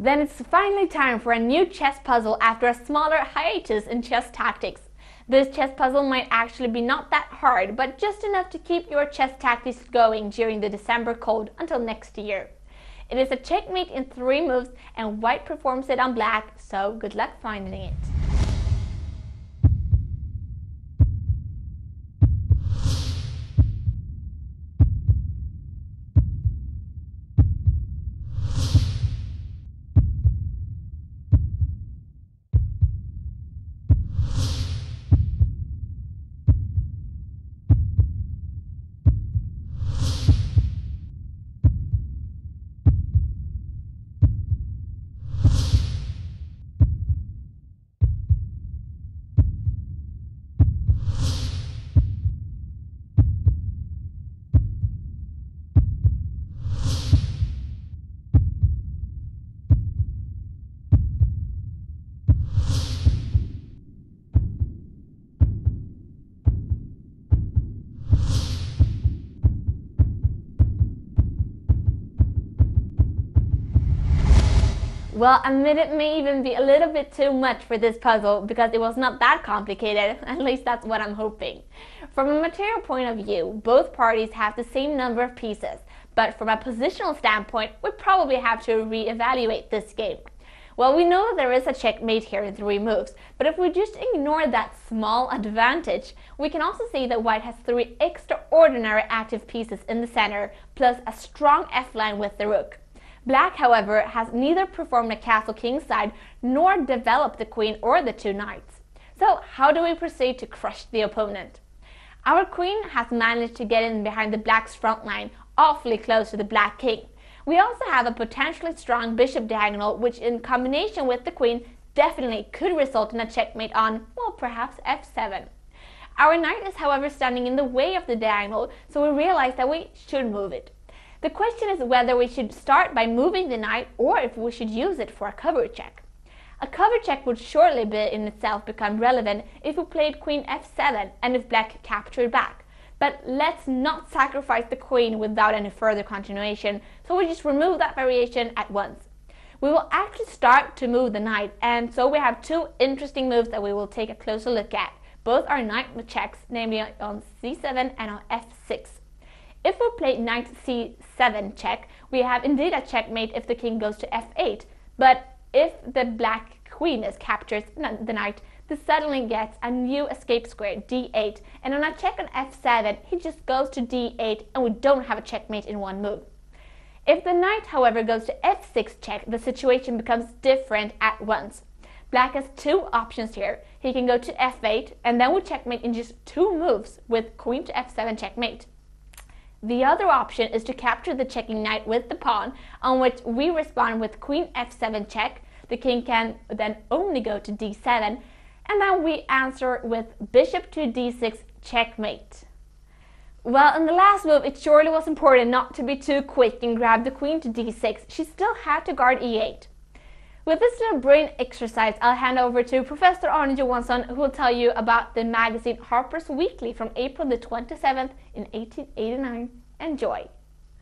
Then it's finally time for a new chess puzzle after a smaller hiatus in chess tactics. This chess puzzle might actually be not that hard, but just enough to keep your chess tactics going during the December cold until next year. It is a checkmate in 3 moves and white performs it on black, so good luck finding it. Well, admit it may even be a little bit too much for this puzzle because it was not that complicated, at least that's what I'm hoping. From a material point of view, both parties have the same number of pieces, but from a positional standpoint, we probably have to re-evaluate this game. Well, we know there is a checkmate here in 3 moves, but if we just ignore that small advantage, we can also see that white has 3 extraordinary active pieces in the center, plus a strong F-line with the rook. Black, however, has neither performed a castle kingside nor developed the queen or the 2 knights. So how do we proceed to crush the opponent? Our queen has managed to get in behind the black's front line, awfully close to the black king. We also have a potentially strong bishop diagonal, which in combination with the queen definitely could result in a checkmate on, well, perhaps f7. Our knight is, however, standing in the way of the diagonal, so we realize that we should move it. The question is whether we should start by moving the knight or if we should use it for a cover check. A cover check would surely in itself become relevant if we played queen f7 and if black captured back. But let's not sacrifice the queen without any further continuation, so we just remove that variation at once. We will actually start to move the knight, and so we have 2 interesting moves that we will take a closer look at. Both are knight checks, namely on c7 and on f6. If we play knight c7 check, we have indeed a checkmate if the king goes to f8, but if the black queen captures the knight, this suddenly gets a new escape square, d8, and on a check on f7, he just goes to d8 and we don't have a checkmate in 1 move. If the knight, however, goes to f6 check, the situation becomes different at once. Black has 2 options here. He can go to f8 and then we checkmate in just 2 moves with queen to f7 checkmate. The other option is to capture the checking knight with the pawn, on which we respond with queen f7 check. The king can then only go to d7, and then we answer with bishop to d6 checkmate. Well, in the last move, it surely was important not to be too quick and grab the queen to d6. She still had to guard e8. With this little brain exercise, I'll hand over to Professor Arne Johansson, who will tell you about the magazine Harper's Weekly from April the 27th in 1889. Enjoy!